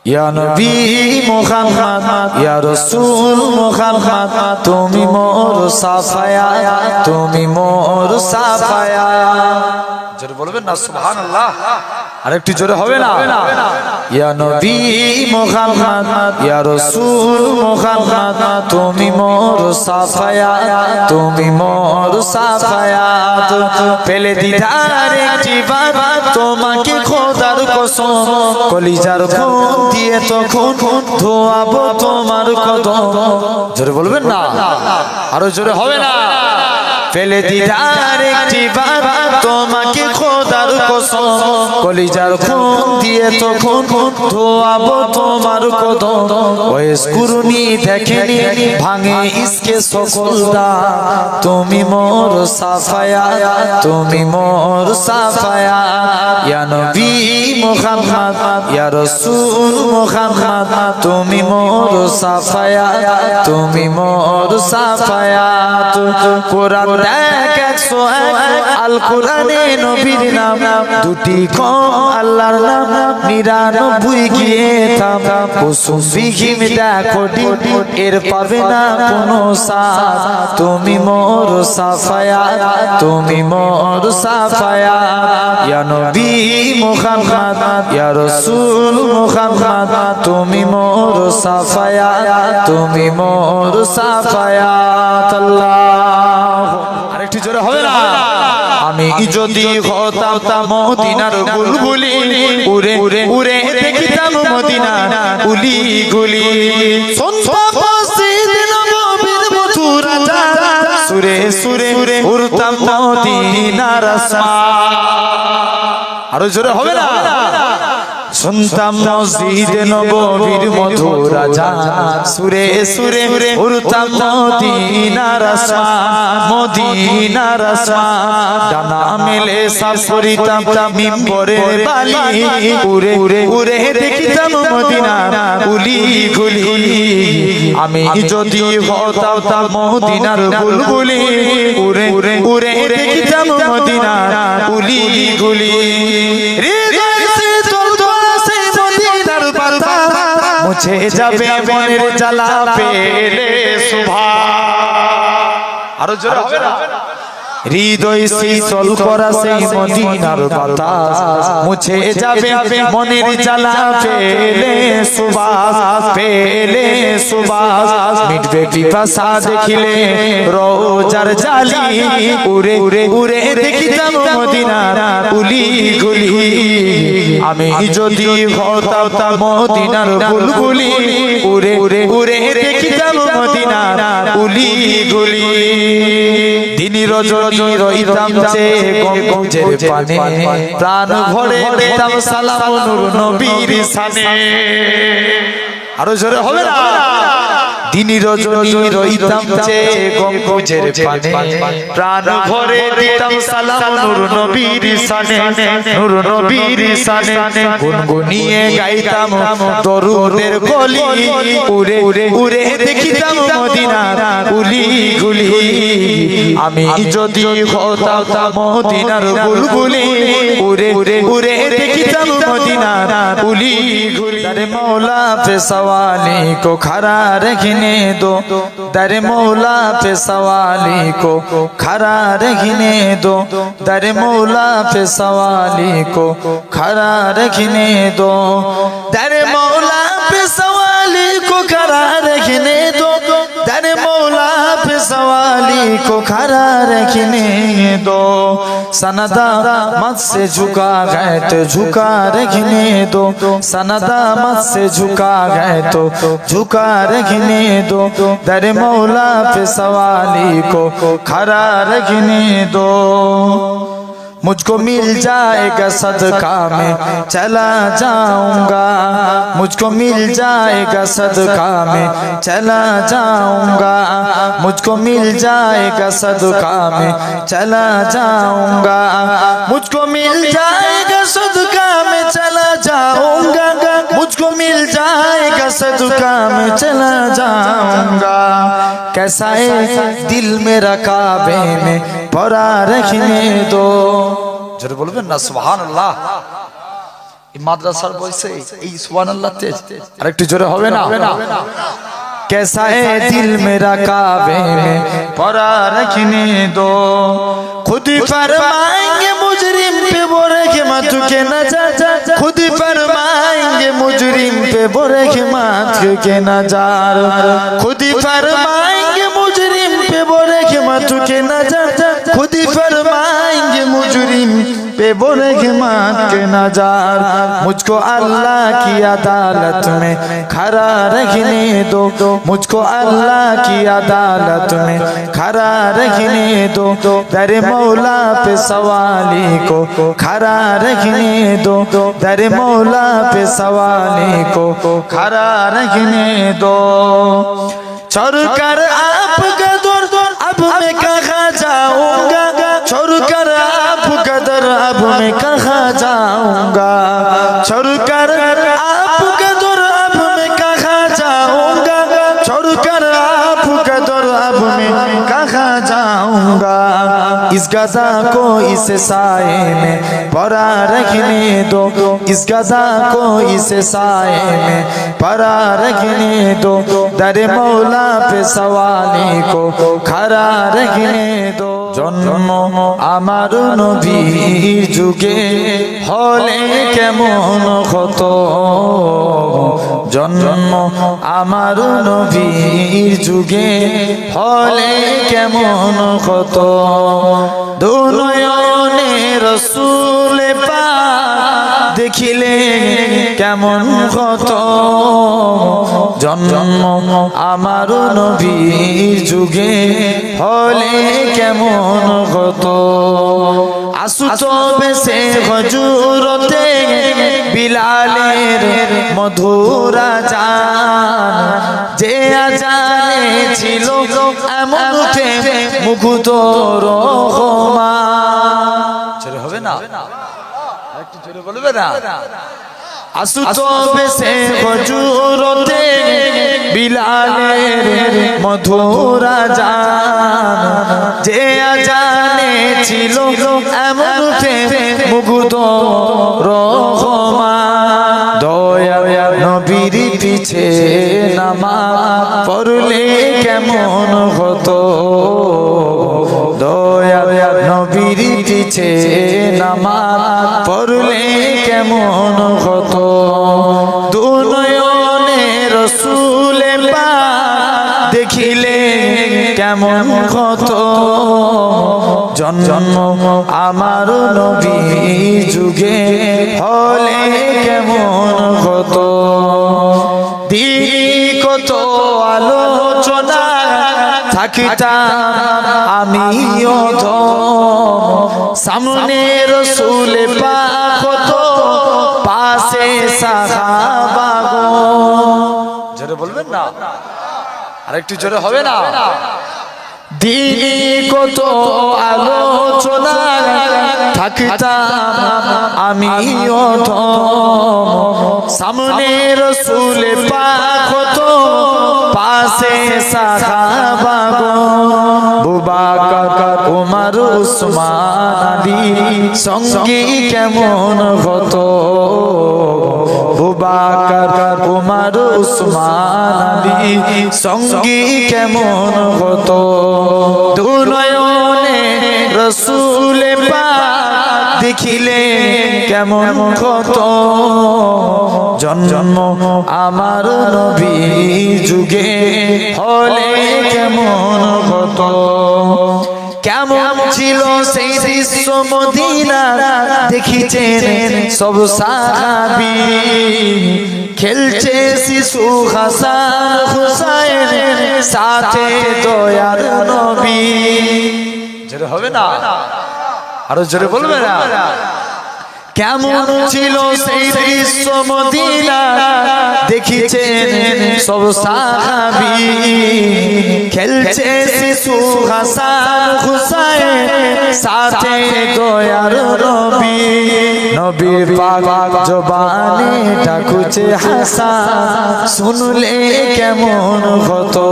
ইয়া নবী মুহাম্মদ ইয়া রাসূল মুহাম্মদ তুমি মোর সাফায়াত তুমি মোর সাফায়াত জোরে বলবেন না সুবহানাল্লাহ আরেকটু জোরে হবে না ইয়া নবী মুহাম্মদ ইয়া রাসূল মুহাম্মদ তুমি মোর সাফায়াত তুমি মোর সাফায়াত পেলে দিদার একটি বার তোমাকে খোদার কসম কলিজার খুন দিয়ে তখন ধোয়াবো তোমার কদম জোরে বলবেন না আরো জোরে হবে না পেলে দিদার একটি বার তোমাকে খোদার কসম কলিজার খুন দিয়ে তখন ধোয়াবো তোমার কদম ওয়েস কুরুনি দেখেনি ভাঙে ইসকে সকল দা তুমি মোর সাফায়াত তুমি মোর সাফায়াত ইয়া নবী মুহাম্মদ ইয়া রাসূল মুহাম্মদ তুমি মোর সাফায়াত তুমি মোর সাফায়াত কোরআন দেখ 101 আল কোরআনে নবীর নাম দুটি কম আল্লাহর নাম 99 গিয়ে থাম কুসুম বিঘিন দেখো এর পাবে না কোনো সাথ তুমি মোর সাফায়াত তুমি মোর সাফায়াত ইয়া নবী মুহাম্মদ ইয়া রাসূল মুহাম্মদ তুমি মোর সাফায়াত তুমি মোর সাফায়াত আল্লাহ আরেকটু জোরে হবে না আমি যদি হতাম মদিনার বুলবুলি উড়ে উড়ে উড়ে দেখিতাম মদিনা গুলি গুলি শুনতাম মসজিদ নববীর মধুর আজান সুরে সুরে উড়তাম মদিনার আসমান আরো জোরে হবে না শুনতাম মসজিদ নববীর মধুর আজান সুরে সুরে উড়তাম মদিনার আসমান মদিনার আসমান ডানা মেলে সাফ করিতাম মিম্বরের বালি উড়ে উড়ে উড়ে দেখিতাম মদিনা গুলি গুলি আমি যদি হতাম মদিনার বুলবুলি উড়ে উড়ে উড়ে দেখিতাম মদিনা গুলি গুলি মুছে যাবে মনের জ্বালা পেলে সুভা আরো জোরে হবে না হৃদয় শীতল করা সেই মদিনার বাতাস মুছে যাবে মনের জ্বালা পেলে সুবাস পেলে সুবাস মিটবে পিপাসা দেখিলে রোজার জালি উড়ে উড়ে উড়ে দেখিতাম মদিনা গুলি গুলি আমি যদি হতাম মদিনার বুলবুলি উড়ে উড়ে উড়ে দেখিতাম মদিনা গুলি গুলি দিন রজনী রইতাম যে গম্বুজের পানে প্রাণ ভরে দিতাম সালাম নূর নবীর শানে আরো জোরে হবে না দিন রজনী রইতাম যে গম্বুজের পানে প্রাণ ভরে দিতাম সালাম নূর নবীর শানে নূর নবীর শানে গুনগুনিয়ে গাইতাম দরুদের কলি উড়ে উড়ে উড়ে দেখিতাম মদিনা গুলি গুলি আমি যদি হতাম মদিনার বুলবুলি উড়ে উড়ে উড়ে দেখিতাম মদিনা গুলি গুলি দরে মৌলা पे सवाली को खरा रखने दो दर मौला पे सवाली को खरा रखने दो दर मौला पे सवाली को खरा रखने दो दर मौला पे सवाली को खरा रखने दो दर मौला पे सवाली को खरा रखने दो सनदा मत से झुका गए तो झुका रखने दो सनदा मत से झुका गए तो झुका रखने दो दर मौला पे सवाली को खरा रखने दो मुझको मिल जाएगा सदका में चला जाऊंगा मुझको मिल जाएगा सदका में चला जाऊंगा मुझको मिल जाएगा सदका में चला जाऊंगा मुझको मिल जाएगा सदका में चला जाऊंगा मुझको मिल जाएगा सदका में चला जाऊंगा कैसा है दिल मेरा काबे में परा रखने दो जरूर बोलबेन ना सुभान अल्लाह মাদ্রাসার বয়সে এই সুবহানাল্লাহ তেজ আর একটু জোরে হবে না? कैसा है दिल मेरा काबे में परा रखने दो खुद फरमाएंगे मुजरिम पे बोरे के मत के न जा खुद फरमाएंगे मुजरिम पे बोरे के मत के न जा खुद फरमाएंगे मुजरिम पे बोरे के मत के न जा खुद फरमाएंगे मुजरिम पे बोरे के मत के न जा मुझको अल्लाह की अदालत में खड़ा रखने दो मुझको अल्लाह की अदालत में खड़ा रखने दो दर मौला पे सवाली को खड़ा रखने दो दर मौला पे सवाली को खड़ा रखने दो छोड़कर आपका दर अब मैं कहाँ जाऊंगा छोड़कर आपका दर अब मैं कहाँ जाऊंगा छोड़कर आपका दर अब मैं कहाँ जाऊंगा छोड़कर आपका दर अब मैं कहाँ जाऊंगा इस गदा को इस साए में परा रखने दो इस गदा को इस साए में परा रखने दो दर मौला पे सवाली को खड़ा रखने दो जन्म आमार नबीर जुगे हले केमन हतो जन्म आमार नबीर जुगे हले केमन हतो दो नयने रसूल पाक देखिले केमन हतो जन्म आमार नबीर जुगे हले केमन हतो आसुत बेसे हजूरते बिलालेर मधुरा जान जे आजाने छिलो एमन उठे मुकुत रहमान चले होबे ना একটু জোরে বলবে না आसुत बेसे हजूरते बिलालेर मधुरा जान जे आजाने छिलो एमन उठे मुकुत रहमान दया नबीर पीछे नामाज पढ़ले केमन हतो दया नबीर पीछे नामाज पढ़ले केमन हतो दो नयने रसूल पाक देखिले केमन हतो जन्म आमार नबीर जुगे हले केमन हतो दिनी कत आलोचना থাকিতাম আমিও তো সামনে রসুল পাক তো পাশে সাহাবা গো জোরে বলবেন না আরেকটু জোরে হবে না দিনে কত আলোচনা থাকিতাম আমিও তো সামনে রসুল পাক তো পাশে সাহাবা গো আবু বকর ওমর উসমান আলী সঙ্গী কেমন হতো আবু বকর ওমর উসমান আলী সঙ্গী কেমন হতো দু নয়নে রাসূল পাক দেখিলে কেমন হতো জন্ম আমার নবী যুগে হলে কেমন হতো কেমন ছিল সেই দৃশ্য মদিনা দেখিছেন সব সাহাবী খেলছে শিশু হাসান হুসাইন সাথে দয়ার নবী জোরে হবে না আরো জোরে বলবে না কেমন ছিল সেই দৃশ্য মদিনা দেখিছেন সব সাহাবী খেলছে শিশু হাসান হুসাইন সাথে দয়ার নবী নবীর পাক জবানে ডাকুছে হাসান শুনলে কেমন হতো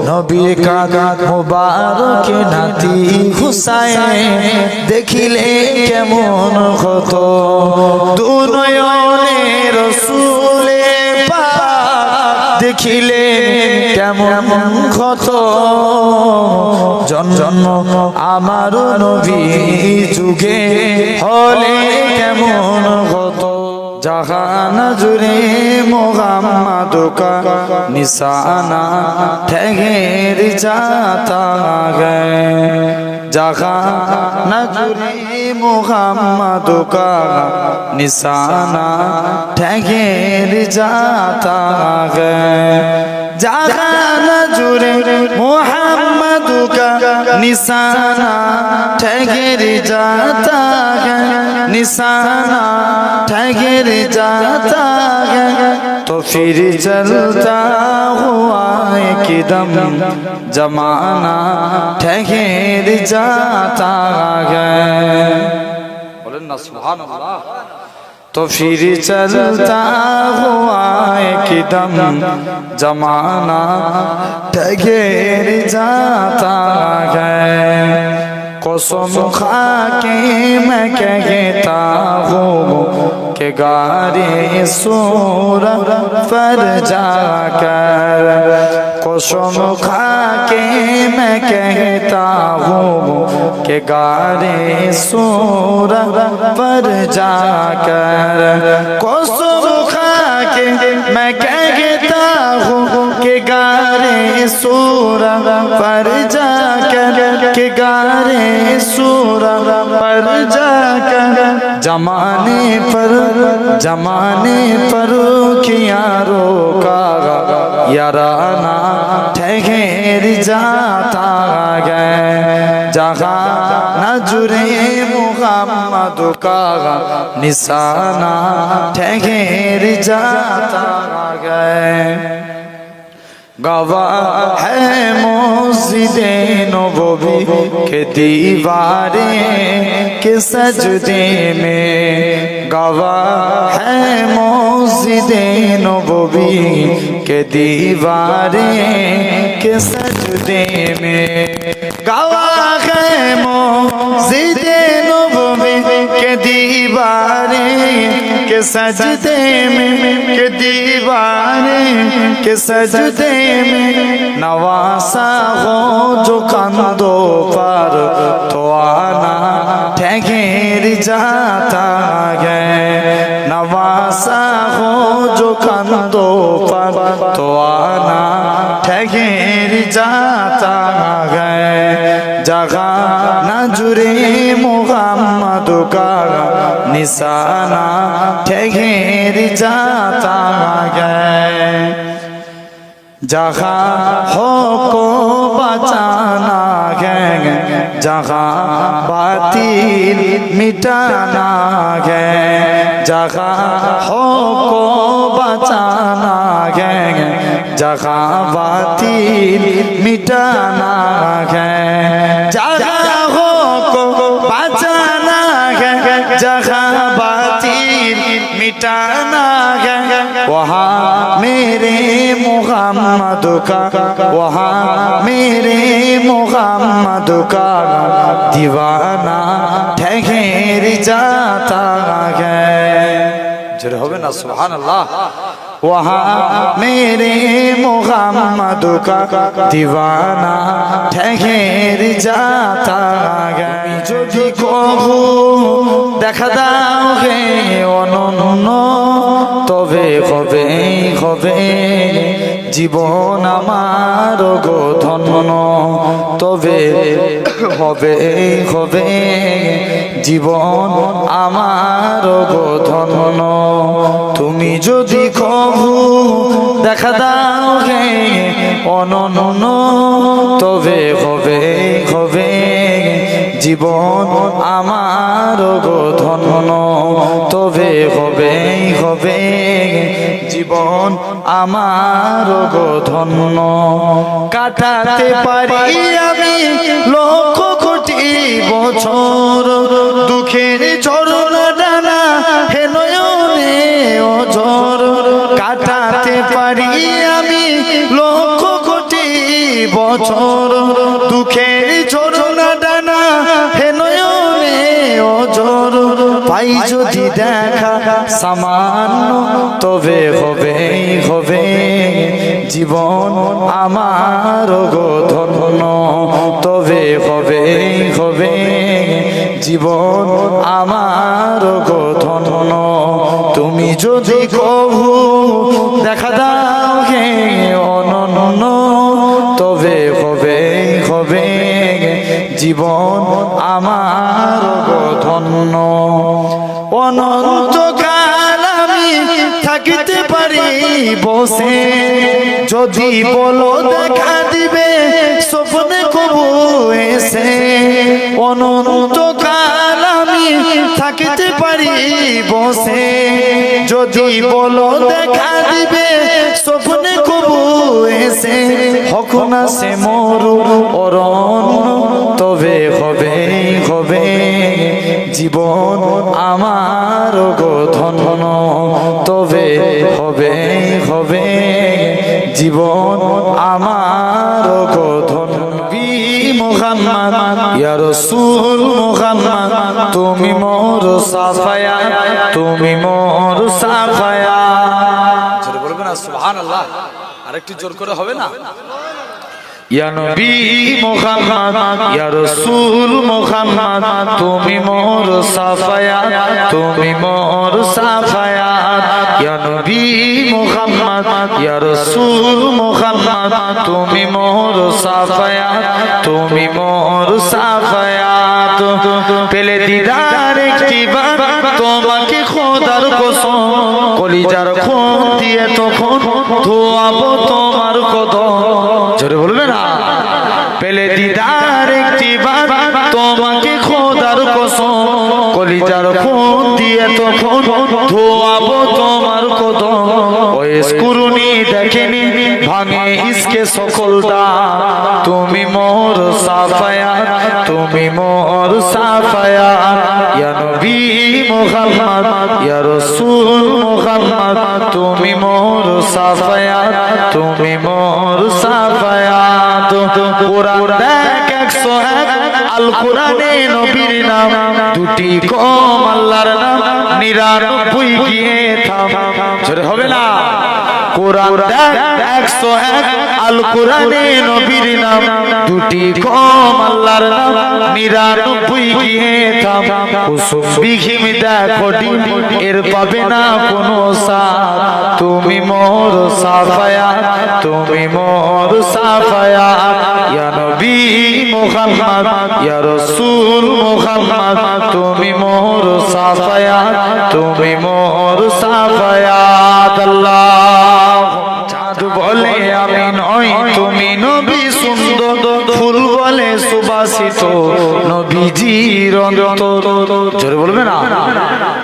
নবীর কাঁধ মোবারক নাতি হুসাইন দেখিলে কেমন হতো দু নয়নে রাসূলে পাক দেখিলে কেমন হতো জন্ম আমার নবী যুগে হলে কেমন হতো जहान जुरे मोहम्मद का निशाना ठहर जाता है जहान जुरे मोहम्मद का निशाना ठहर जाता है जहान जुरे मोहम्मद का निशाना ठहर जाता है निशाना ठहर जाता है तो फिर चलता हुआ एकदम जमाना ठहर जाता है बोलें ना सुभान अल्लाह तो फिर चलता हुआ एकदम जमाना ठहर जाता है कसम खा के मैं कहता हूँ कि गारे सूर पर जाकर कसम खा के मैं कहता हूँ कि गारे सूर पर जाकर कसम खा के मैं कहता हूँ कि गारे सूर पर जाकर कि गारे सूर पर जाकर जमाने पर किया रोका याराना ठहर जाता है जहाँ नजरे मुहम्मद का निशाना ठहर जाता है गवाह है मस्जिदे नबवी के दीवारे के सजदे में गवाह है मस्जिदे नबवी के दीवारे के सजदे में गवाह है मस्जिदे नबवी के दीवारे के सजदे में के दीवारे के सजदे में नवासा हो जो कंधों पर तो आना ठहर जाता है नवासा हो जो कंधों पर तो आना ठहर जाता है जगह नजरे मुहम्मद का निशाना ठहर जाता है जहाँ हो को बचाना है जहाँ बातिल मिटाना है जहाँ हो को बचाना है जहाँ बातिल मिटाना है जहाँ हो को बचाना है जहाँ बातिल मिटाना है वहाँ मेरे मुहम्मद का वहाँ मेरे मुहम्मद का दीवाना ठहर जाता है जरा होवे ना सुभान अल्लाह वहाँ मेरे मुहम्मद का दीवाना ठहर जाता है जो भी कहूँ দেখা দাও হে অনন্য তবে হবে হবে জীবন আমার গো ধন্য তবে হবে হবে জীবন আমার গো ধন্য তুমি যদি কভু দেখা দাও হে অনন্য তবে হবে হবে জীবন আমার গো ধন্য তবে হবে হবে জীবন আমার গো ধন্য। কাটাতে পারি আমি লক্ষ কোটি বছর, দুঃখের চরণ ডানা হে নয়নে অঝর। কাটাতে পারি আমি লক্ষ কোটি বছর, দুঃখের চরণ ডানা হে নয়নে অঝর। পাই যদি দেখা সামান্য তবে হবে হবে জীবন আমার গো ধন্য। তবে হবে হবে জীবন আমার গো ধন্য। তুমি যদি কহু দেখা দাও হে অনন্য, তবে হবে হবে জীবন আমার গো ধন্য। অনন্তকাল আমি থাকিতে পারি বসে, যদি বলো দেখা দিবে স্বপ্নে কবু এসে। অনন্তকাল আমি থাকিতে পারি বসে, যদি বলো দেখা দিবে স্বপ্নে কবু এসে। হোক না সে মরু অরণ্য, তবে হবে হবে জীবন আমার গো ধন্য। তবে হবে হবে জীবন আমার গো ধন্য। বি মুহাম্মদ ইয়া রাসূল মুহাম্মদ, তুমি মোর সাফায়া, তুমি মোর সাফায়া। জোরে বলবেন না সুবহানাল্লাহ? আরেকটু জোর করে হবে না? ইয়া নবী মুহাম্মদ ইয়া রাসূল মুহাম্মদ, তুমি মোর সাফায়াত, তুমি মোর সাফায়াত। ইয়া নবী মুহাম্মদ ইয়া রাসূল মুহাম্মদ, তুমি মোর সাফায়াত, তুমি মোর সাফায়াত। পেলে দিদার একটিবার তোমাকে খোদার কসম, কলিজার খুন দিয়ে তখন ধোয়াবো তোমার কদম। জোরে বলবে না? পেলে দিদার একটিবার তোমাকে খোদার কসম, কলিজার খুন দিয়ে তখন ধোয়াবো তোমার কদম। ওই স্কুরুনি দেখেনি ভাঙে ইসকে সকল দাম, তুমি মোর সাফায়াত, তুমি মোর সাফায়াত। ইয়া নবী মুহাম্মদ ইয়া রাসূল মুহাম্মদ, তুমি মোর সাফায়াত, তুমি মোর সাফায়াত। কোরআন দেখ 101 আল কোরআনে নবীর নাম, দুটি কম আল্লাহর নাম 99 গিয়ে থাম। জোরে হবে না? কোরআন দেখ 101 আল কোরআনে নবীর নাম, দুটি কম আল্লাহর নাম 99 গিয়ে থাম। কুসুম বিঘিম দেখো ডিম, এর পাবে না কোনো সাথ, তুমি মোর সাফায়াত, তুমি মোর সাফায়াত। ইয়া নবী মুহাম্মদ ইয়া রাসূল মুহাম্মদ, তুমি মোর সাফায়াত, তুমি মোর সাফায়াত। আল্লাহ চাঁদ বলে আমি নই, তুমি নবী সুন্দর, ফুল বলে সুবাসিত নবীজির অন্তর। জোরে বলবে না?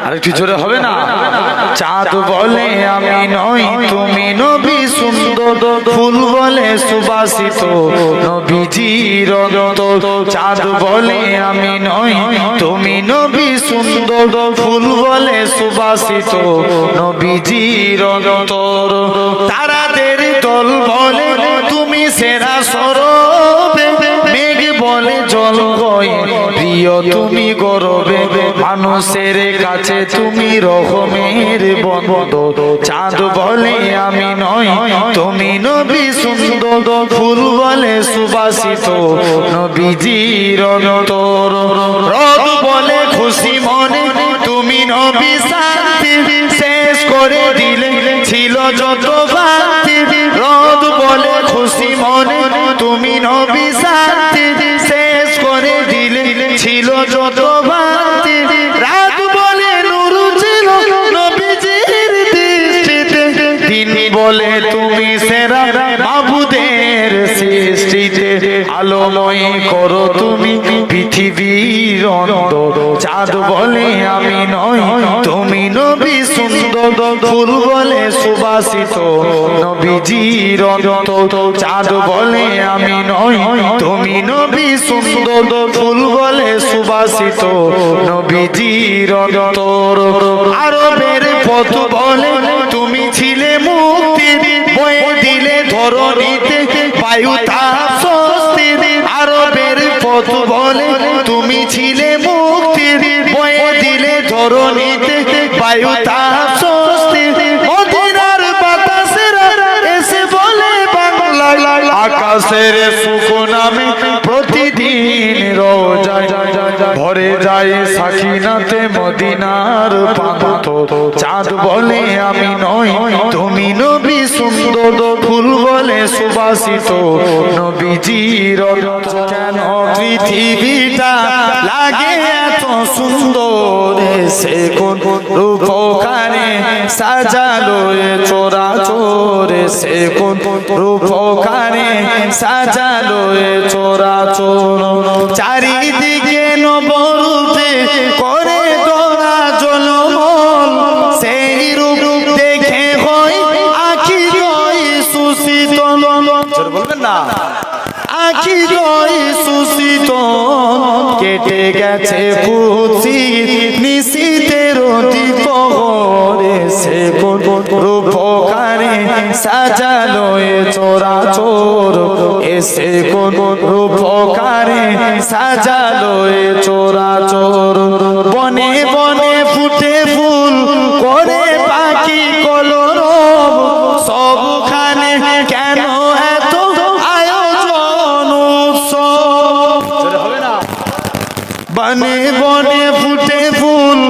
আরেকটু জোরে হবে না? চাঁদ বলে আমি নই, তুমি নবী সুন্দর, ফুল বলে সুবাসিত নবীজির অন্তর। চাঁদ বলে আমি নই, তুমি নবী সুন্দর, ফুল বলে সুবাসিত নবীজির অন্তর। তারাদের দল বলে তুমি সেরা সরবে, মেঘ বলে জল গয় প্রিয় তুমি গরবে, মানুষের কাছে তুমি রহমের বন্ধু। চাঁদ বলে আমি নই, তুমি নবী সুন্দর, ফুল বলে সুবাসিত নবীজির অন্তর। রোদ বলে খুশি মনে, তুমি নবী শান্তি, শেষ করে দিলে ছিল যত বাতি। রোদ বলে খুশি মনে, তুমি নবী শান্তি, শেষ করে দিলে ছিল যত বাতি। রাত বলে নূর ছিল নবীজির দৃষ্টিতে, দিন বলে তুমি সেরা মাবুদের সৃষ্টিতে। আলোময় করো তুমি পৃথিবীর অন্তর চাঁদ বলে আমি নই তুমি নবী সুন্দর ফুল বলে সুবাসিত নবীজির অন্তর চাঁদ বলে আমি নই তুমি নবী সুন্দর ফুল বলে সুবাসিত নবীজির অন্তর আরবের পথ বলে তুমি ছিলে মুক্তির বয়ে দিলে ধরণীতে বায়ু তাপ স্বস্তির আরবের পথ বলে তুমি ছিলে মুক্তির বয়ে দিলে ধরণীতে বায়ু তাপ স্বস্তির মদিনার বাতাসেরা এসে বলে বাংলা আকাশের সুখ নামে প্রতিদিন রোজায় ভরে যায় সাকিনাতে মদিনার পান্ত চাঁদ বলে আমি নই তুমি নবী সুন্দর ফুল বলে সুবাসিত নবীজির কেন পৃথিবীটা লাগে এত সুন্দর সে কোন রূপকারে সাজালো এ চরাচরে সে কোন রূপকারে সাজালো এ চরাচর চারিদিকে নবরূপে করে দোলা জলমল সেই রূপ দেখে হয় আখি হয় সুশীতল বলবেন না আখি হয় সুশীতল কেটে গেছে পুচি নিশীতের দীপরে সে কোন রূপকারে সাজালো এ চরাচর এসে কোন রূপকারে সাজালো এ চরাচর বনে বনে ফুটে ফুল করে পাখি কলরব সবখানে কেন এত আয়োজন উৎসব হবে না বনে বনে ফুটে ফুল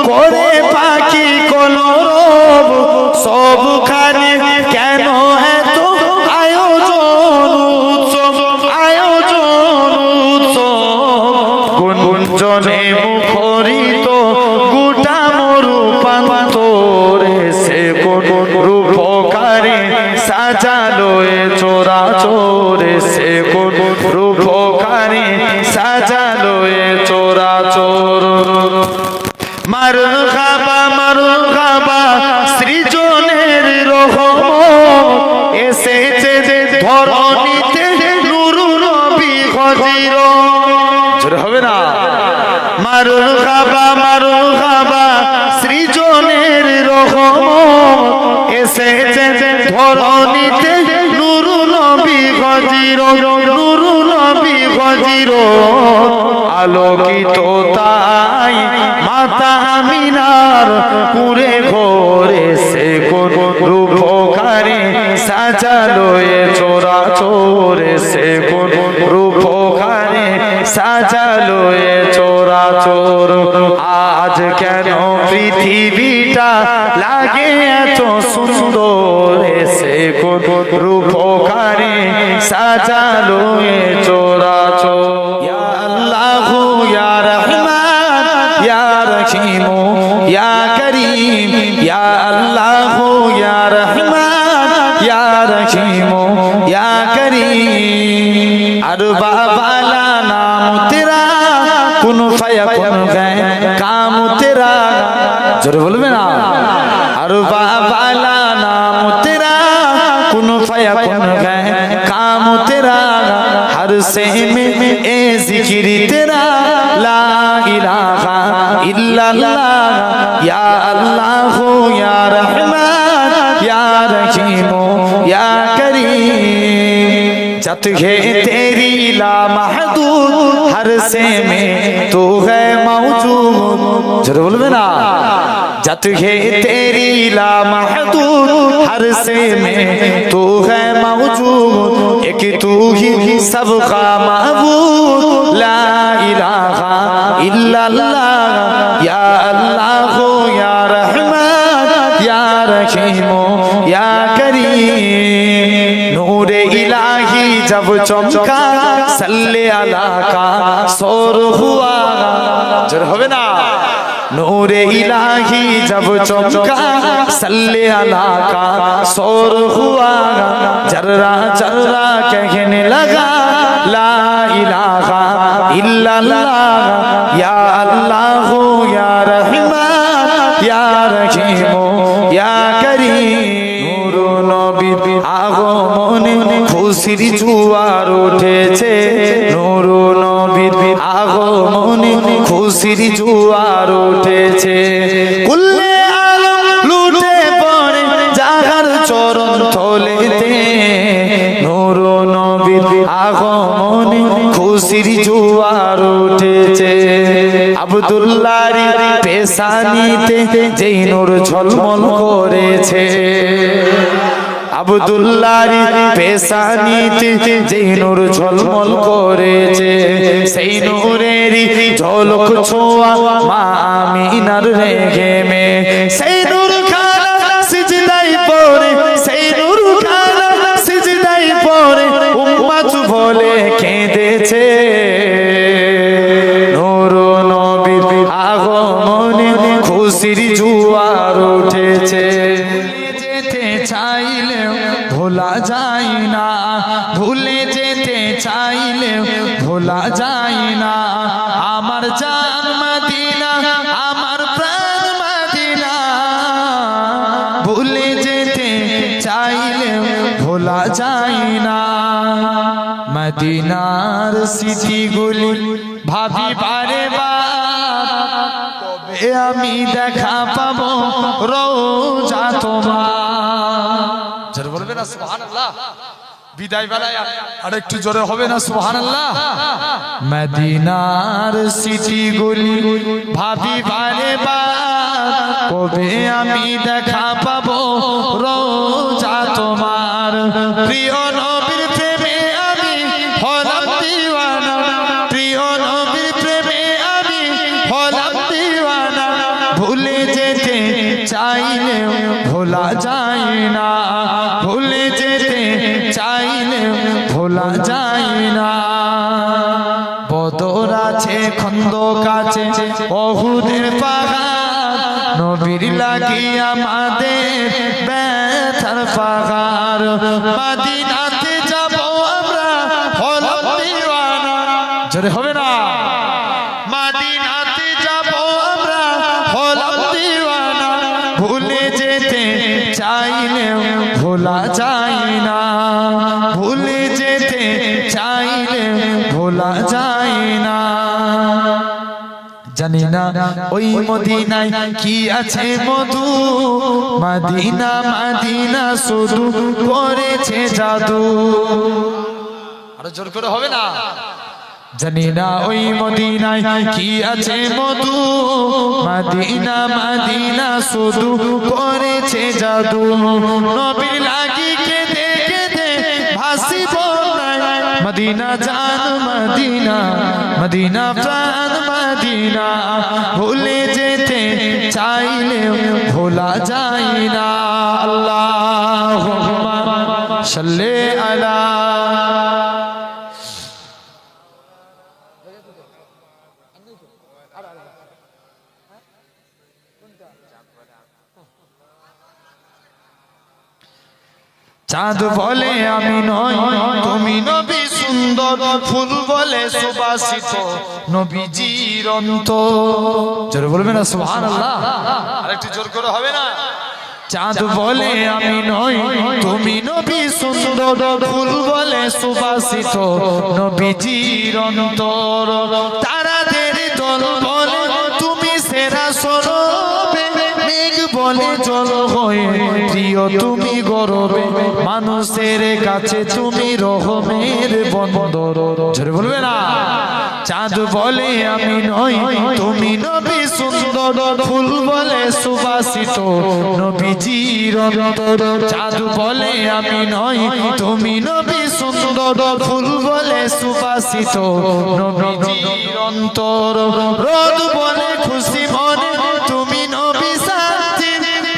করে পাখি কলরব সবখানে কেন এত আয়োজন উৎসব গুঞ্জনে মুখরিত গোটা মরু প্রান্তরে সে কোন রূপকারে সাজালো এ চরাচরে সে কোন রূপকারে সাজালো এ চরাচর মারহাবা সৃজনের রহমত এসেছে ধরণীতে নূর নবী হযরত হবে না মারহাবা সৃজনের রহমত এসেছে ধরণীতে নূর নবী হযরত নূর নবী হযরত আলোকিত তাই মাতা আমিনার পুরে ঘরে সে কোন রূপকারে সাজালো এ চরাচরে সে কোন রূপকারে সাজালো এ চরাচর আজ কেন পৃথিবীটা লাগে এত সুন্দর সে কোন রূপকারে সাজালো এ চরাচর ইয়া আল্লাহু ইয়া রহমান ইয়া রহিম ইয়া করিম ইয়া আল্লাহু ইয়া রহমান ইয়া রহিম ইয়া করিম अरबा वाला नाम तेरा कुन फयकुन गए काम तेरा जोर बोलबे ना अरबा वाला नाम तेरा कुन फयकुन गए काम तेरा हर से में ए जिक्र तेरा ला इलाहा इल्लल्लाह या अल्लाह या रहमान या रहीम या करीम जत है तेरी ला महदूद हर से में तू है मौजूद जरूर बोलबे ना जत है तेरी ला महदूद हर से में तू है मौजूद एक तू ही सबका महबूब ला इलाहा इल्लल्लाह या अल्लाह या रहमान या रहीम या करीम नूरे इलाही जब चमका सल्ले अला का शोर हुआ जर होवे ना नूरे इलाही जब चमका सल्ले अला का शोर हुआ जर्रा जर्रा कहने लगा লা ইলাহা ইল্লাল্লাহ ইয়া আল্লাহ ইয়া রহমান ইয়া রহিম ইয়া করিম নূর নবীর আগমনে খুশির জোয়ার উঠেছে নূর নবীর আগমনে খুশির জোয়ার উঠেছে কুল্লে আলম লুটে পড়ে জাগার চরণ তলেতে নূর নবীর আগমনে খুশির জোয়ার উঠেছে আব্দুল্লাহর পেশানিতে যেই নূর ঝলমল করেছে আব্দুল্লাহর পেশানিতে যেই নূর ঝলমল করেছে সেই নূরেরই ঝলক ছোঁয়া মা আমিনার রেহেমে সেই নূর খানা সিজদায় পড়ে সেই নূর খানা সিজদায় পড়ে উম্মত বলে কেঁদেছে নূর নবীর আগমনে খুশির জোয়ার উঠেছে যেতে চাইলে ভোলা যায় না ভুলে যেতে চাইলে ভোলা যায় না আমার জান মদিনা আমার প্রাণ মদিনা ভুলে যেতে চাইলে ভোলা যায় না মদিনার স্মৃতিগুলি ভাবি বারে বার কবে আমি দেখা পাবো রোজা তোমার জোরে বলবে না সুবহানাল্লাহ বিদায় বেলায় আরেকটু জোরে হবে না সুবহানাল্লাহ মদিনার স্মৃতিগুলি ভাবি বারে বার কবে আমি দেখা পাবো রোজা তোমার প্রিয় নবীর প্রেমে আমি হলাম দিওয়ানা প্রিয় নবীর প্রেমে আমি হলাম দিওয়ানা ভুলে যেতে চাইলে ভোলা যায় না ভুলে যেতে চাইলে ভোলা যায় না বদর আছে খন্দক আছে ওহুদের পাহাড় নবীর লাগি আমাদের ব্যথার পাহাড় মদিনাতে যাব আমরা হলাম দিওয়ানা জোরে হবে না মদিনাতে যাব আমরা হলাম দিওয়ানা ভুলে যেতে চাইলে ভোলা যায় না ভুলে যেতে চাইলে ভোলা যায় না জানি না ওই মদিনায় কি আছে মধু মদিনা মদিনা শুধু করেছে জাদু আরো জোর করে হবে না জানি না ওই মদিনায় কি আছে মধু মদিনা মদিনা শুধু করেছে জাদু নবীর লাগি কেঁদে কেঁদে ভাসিব মদিনা জান মদিনা মদিনা প্রাণ মদিনা ভুলে যেতে চাইলে ভোলা যায় না আল্লাহুম্মা সাল্লি আলা চাঁদ বলে আমি নই তুমি নবী সুন্দর ফুল বলে সুবাসিত নবী চিরন্ত জোরে বলবে না সুবহানাল্লাহ আরেকটু জোর করে হবে না চাঁদ বলে আমি নই তুমি নবী সুন্দর ফুল বলে সুবাসিত নবী চিরন্ত তারাদের দল বলে তুমি সেরা সরবে মেঘ বলে জল হয়ে প্রিয় তুমি গরবে মানুষের কাছে তুমি রহমের বন্দর জোরে বলবে না চাঁদ বলে আমি নই তুমি নবী সুন্দর ফুল বলে সুবাসিত নবী চিরন্ত চাঁদ বলে আমি নই তুমি নবী সুন্দর ফুল বলে সুবাসিত নবী চিরন্ত রোদ বলে খুশি মনে তুমি নবী শান্তি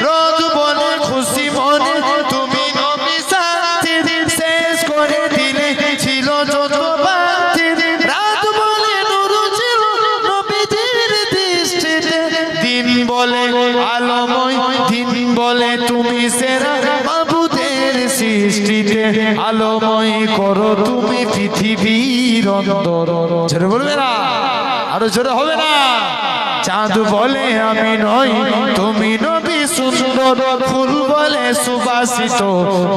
রোদ বলে খুশি মনে তুমি নবী শান্তি শেষ করে দিলে ছিল যত বাতি রাত বলে নূর ছিল নবীজির দৃষ্টিতে দিন বলে আলোময় দিন বলে তুমি সেরা মাবুদের সৃষ্টিতে আলোময় করো তুমি পৃথিবীর অন্তর। জোরে বলবে না, আরো জোরে হবে না? চাঁদ বলে আমি নই তুমি নবী সুন্দর, ফুল বলে সুবাসিত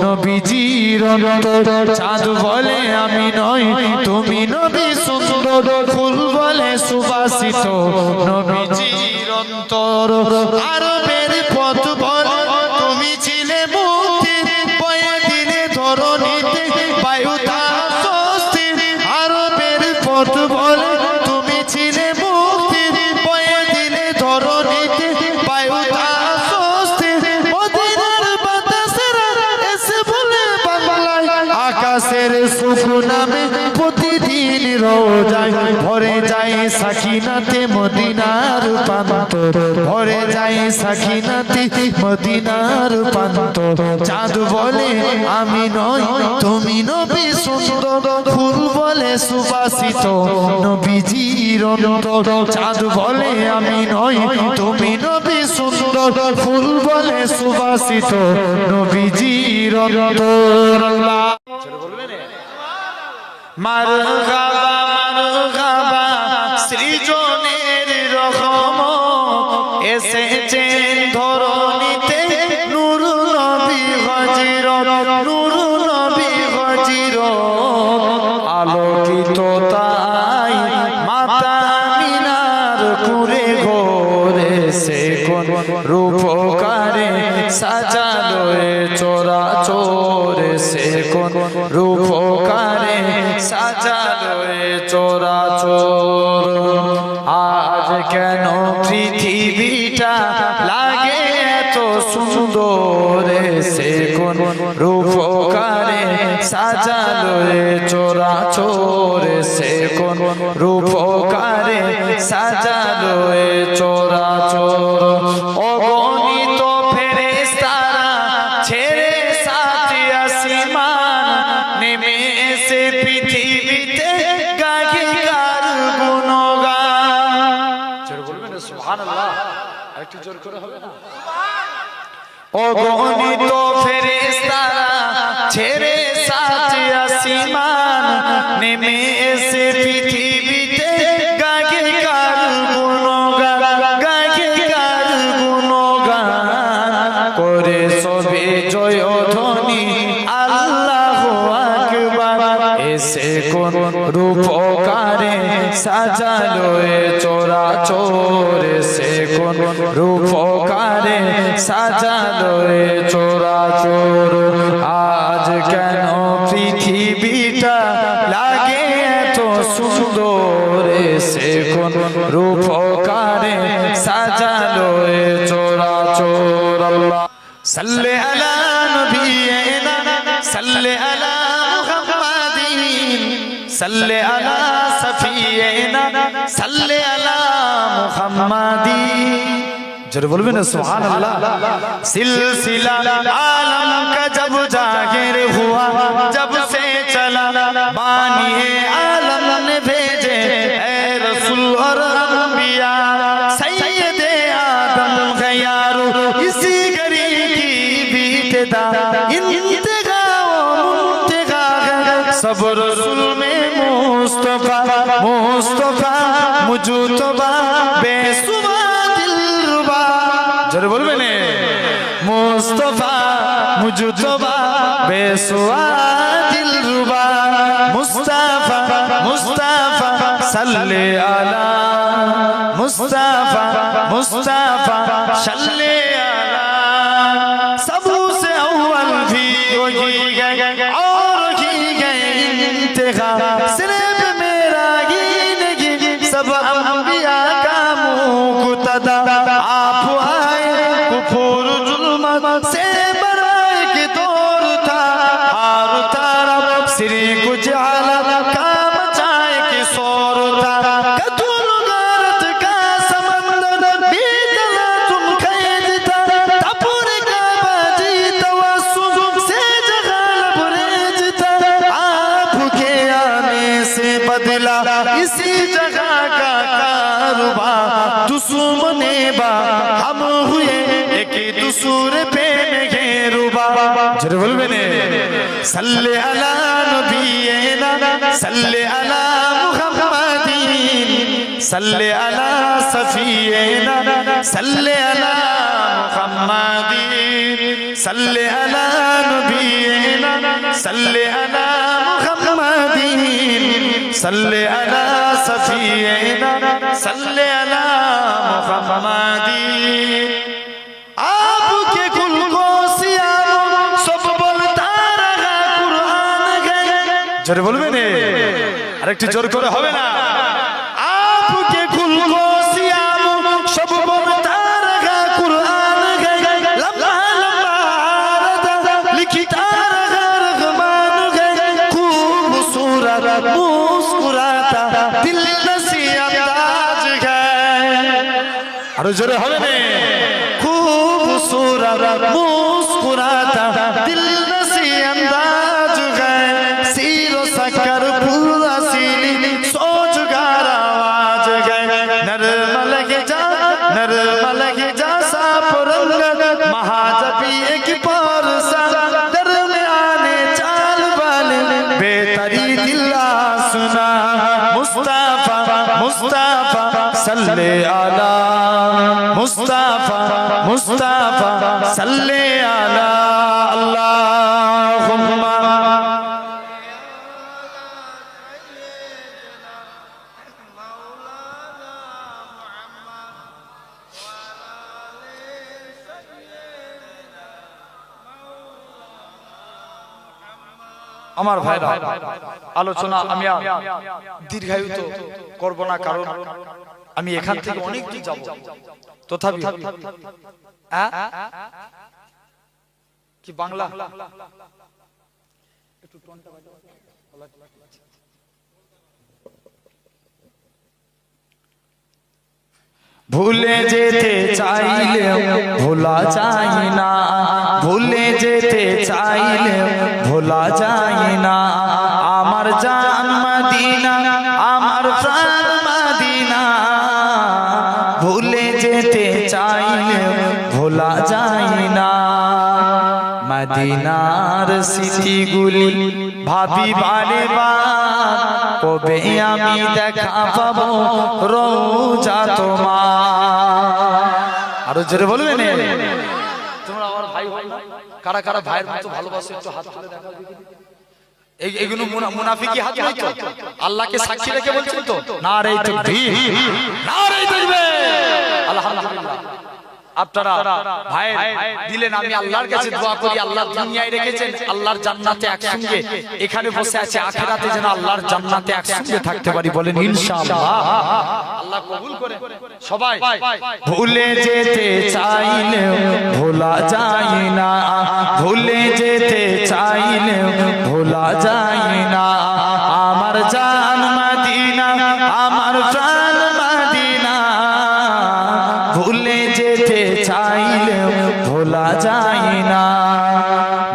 নবীজির অন্তর। চাঁদ বলে আমি নই তুমি নবী সুন্দর, ফুল বলে সুবাসিত নবীজির অন্তর। আরবের পথ বলে তুমি ছিলে মুক্তি, বয়ে দিলে ধরণীতে বায়ুতা স্বস্তি। আরবের পথ বলে তুমি ছিলে মুক্তি, বয়ে দিলে ধরণীতে বায়ুতা স্বস্তি। মদিনার বাতাসেরা এসে বলে বাংলায়, আকাশের সুখ নামে প্রতিদিন রোজায় ভরে যায় সাকিনাতে মদিনার প্রান্তর, ভরে যায় সাকিনাতে মদিনার প্রান্তর। চাঁদ বলে আমি নই তুমি নবী সুন্দর, ফুল বলে সুবাসিত নবীজির অন্তর। চাঁদ বলে আমি নই তুমি নবী সুন্দর, ফুল বলে সুবাসিত নবীজির অন্তর। আল্লাহ মারহাবা মারহাবা সৃজনের রহমত এসেছেন ধরণীতে নূর নবী হযরত, নূর নবী হযরত। আলোকিত তাই মাতা মিনার কুরে ঘরে, সে কোন রূপকারে সাজালো এ চরাচর, সে কোন রূপকারে সাজালো এ চরাচর। আজ কেন পৃথিবীটা লাগে এত সুন্দর, সে কোন রূপকারে সাজালো এ চরাচর, সে কোন রূপকারে সাজালো এ চরাচর। অগণিত ফেরেশতারা ছেড়ে সাত আসমান নেমে এসে পৃথিবীতে গায়ে কার গুণগান। জোরে বলবেন না সুবহানাল্লাহ, একটু জোর করে হবে না? অগণিত ফেরেশতারা ছেড়ে সাত আসমান নেমে এসে পৃথিবীতে গায়ে কার গুণগান, গায়ে কার গুণগান করে সবে জয়ধ্বনি আল্লাহু আকবার। এসে কোন রূপকারে সাজালো এ চরাচর, এসে কোন রূপকারে সাজালো এ চরাচর। আজ কেন পৃথিবীটা লাগে এত সুন্দর, এসে কোন রূপকারে সাজালো এ চরাচর। আল্লাহ সাল্লি আলা নবিয়িনা সাল্লি আলা মুহাম্মাদিন সাল্লি আলা সফিয়িনা সাল্লি আলা মুহাম্মাদিন। জোরে বলবেন না সুবহানাল্লাহ। सिलसिला आलम का जब जाहिर हुआ, जब से चला बानिए आलम ने भेजे ऐ रसूल और अंबिया। सैयदे आदम गयारो इसी घड़ी की भी इब्तिदा, इंतहा व मुंतहा सब रसूल में मुस्तफा, मुस्तफा मुजतबा बेसुमा दिलरुबा। जरूर बोलबे ने मुस्तफा मुजतबा बेसुआ दिलरुबा। मुस्तफा मुस्तफा सल्ले अला मुस्तफा, मुस्तफा सल्ले अला। सबसे अव्वल भी वही गए और ही गए इंतहा, सिर्फ मेरा ही नहीं सब अंबिया का मुक़्तदा। आप आए कुफर जुल्मत से बराए के दौर था, हार तारा श्री कुछ आलम का मचाए के शोर था। कतुल गारत का समंदर भी तला तुम खैद था, तपुर का बाजी तवस्सुम से जगह लबरेज था। आपके आने से बदला इसी जगह का कारोबार, दुश्मने बा हम हुए एक दूसरे पे घेरुबा। जरूर बोलबे ने सल्ले अला नबीना सल्ले अला मुहम्मदीन सल्ले अला सफीना सल्ले अला मुहम्मदीन सल्ले अला नबीना सल्ले अला मुहम्मदीन सल्ले अला सफीना सल्ले अला मुहम्मदीन आपके कुल को सियाम सब बोलता रहा कुरान गए जोर बोलबे ने আরেকটু জোর করে হবে না आपके कुल को सियाम सब बोलता रहा कुरान गए लम्हा लम्हा लिखता रहा रहमान गए खूबसूरत मुस्कुराता दिल नसी अंदाज गए আরো জোরে হবে না खूबसूरत मुस्कुराता दिल नसी अंदाज गए सीरो सककर पूरा सीली सोच गार आवाज गए नरमल के जा साप रंग महाजबी एक पारसा दरमियाने चाल वाले बेतरी दिला सुना मुस्ताफा मुस्ताफा सल्ले अला मुस्ताफा मुस्ताफा सल्ले अला अल्लाहुम्मा আমার ভাইরা আলোচনা আমি দীর্ঘায়িত করব না কারণ আমি এখান থেকে অনেক দূর যাব তথাপি কি বাংলা একটু টোনটা বাজাও ভুলে যেতে চাইলে ভোলা যায় না ভুলে যেতে চাইলে ভোলা যায় না আমার জান মদিনা আমার প্রাণ মদিনা ভুলে যেতে চাইলে ভোলা যায় না মদিনার স্মৃতিগুলি ভাবি বারে বার কবে আমি দেখা পাবো রোজা তোমার আরো জোরে বলবেন তোমরা আমার ভাই কারা কারা ভাইয়ের মতো ভালোবাসো একটু হাত তুলে দেখাও এইগুলো মুনাফিকি হাত নয় তো আল্লাহকে সাক্ষী রেখে বলছেন তো নারে তাকবীর নারে তাকবীর আলহামদুলিল্লাহ আপনারা ভাই দিলেন আমি আল্লাহর কাছে দোয়া করি আল্লাহ দুনিয়ায় রেখেছেন আল্লাহর জান্নাতে একসঙ্গে এখানে বসে আছে আখিরাতে যেন আল্লাহর জান্নাতে একসঙ্গে থাকতে পারি বলেন ইনশাআল্লাহ আল্লাহ কবুল করে সবাই ভুলে যেতে চাইলে ভোলা যায় না ভুলে যেতে চাইলে ভোলা যায় না আমার জান মদিনা আমার প্রাণ মদিনা ভুলে যেতে চাইলে ভোলা যায় না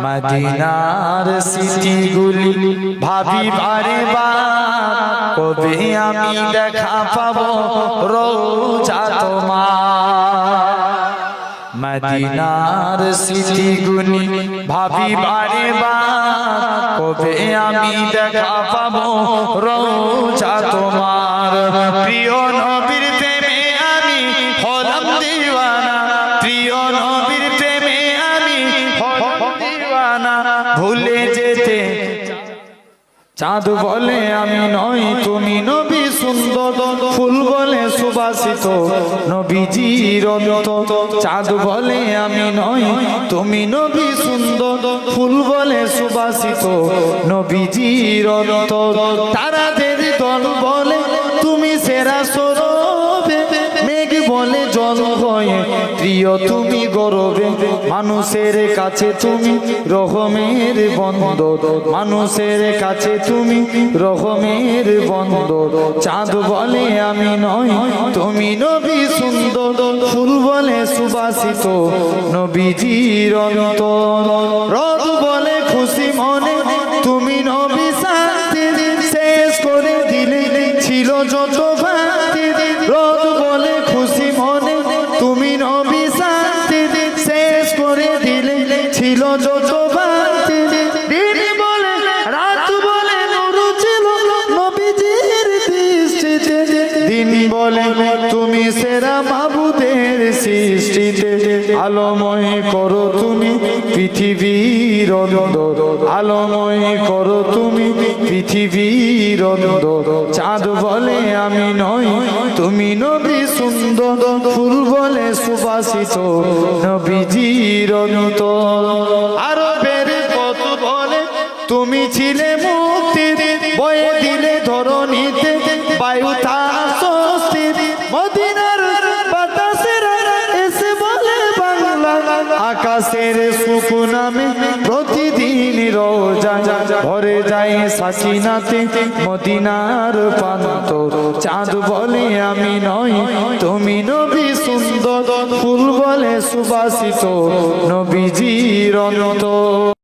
মদিনার স্মৃতিগুলি ভাবি বারে বার কবে আমি দেখা পাবো রোজা তোমার মদিনার স্মৃতিগুলি ভাবি বারে বার কবে আমি দেখা পাবো রোজা তোমার প্রিয় নবীর প্রেমে আমি হলাম দিওয়ানা প্রিয় নবীর প্রেমে আমি হলাম দিওয়ানা ভুলে যেতে চাঁদ বলে আমি নই তুমি নবী সুন্দর ফুল বলে সুবাসিত নবীজির অন্ত চাঁদ বলে আমি নই তুমি নবী সুন্দর ফুল বলে সুবাসিত নবীজির অন্ত তারাদের দল বলে তুমি সেরা সরবে মেঘ বলে জল হয়ে প্রিয় তুমি গৌরবে মানুষের কাছে তুমি রহমের বন্ধ মানুষের কাছে তুমি রহমের বন্ধ চাঁদ বলে আমি নই তুমি নবী সুন্দর ফুল বলে সুবাসিত নবীজির অন্তর রদ বলে খুশি মনে তুমি নবী শান্তি শেষ করে দিলে ছিল যত ভক্তি রদ বলে খুশি মনে তুমি নবী শান্তি শেষ করে দিলে ছিল যত ভক্তি আলোময় করো তুমি পৃথিবীর অন্তর, আলোময় করো তুমি পৃথিবীর অন্তর। চাঁদ বলে আমি নই, তুমি নবী সুন্দর, ফুল বলে সুবাসিত নবীজির অন্তর। আরবের কত বলে তুমি ছিলে মুক্তির, বয়ে দিলে ধরণীতে বায়ু স্বস্তির। মদিনার বাতাসের এসে বলে বাংলা, আকাশের সুকুন আমি প্রতিদিন রোজা ভরে যায় সাকিনাতে মদিনার প্রান্তর। চাঁদ বলে আমি নই, তুমি নবী সুন্দর, ফুল বলে সুবাসিত নবীজির অন্তর।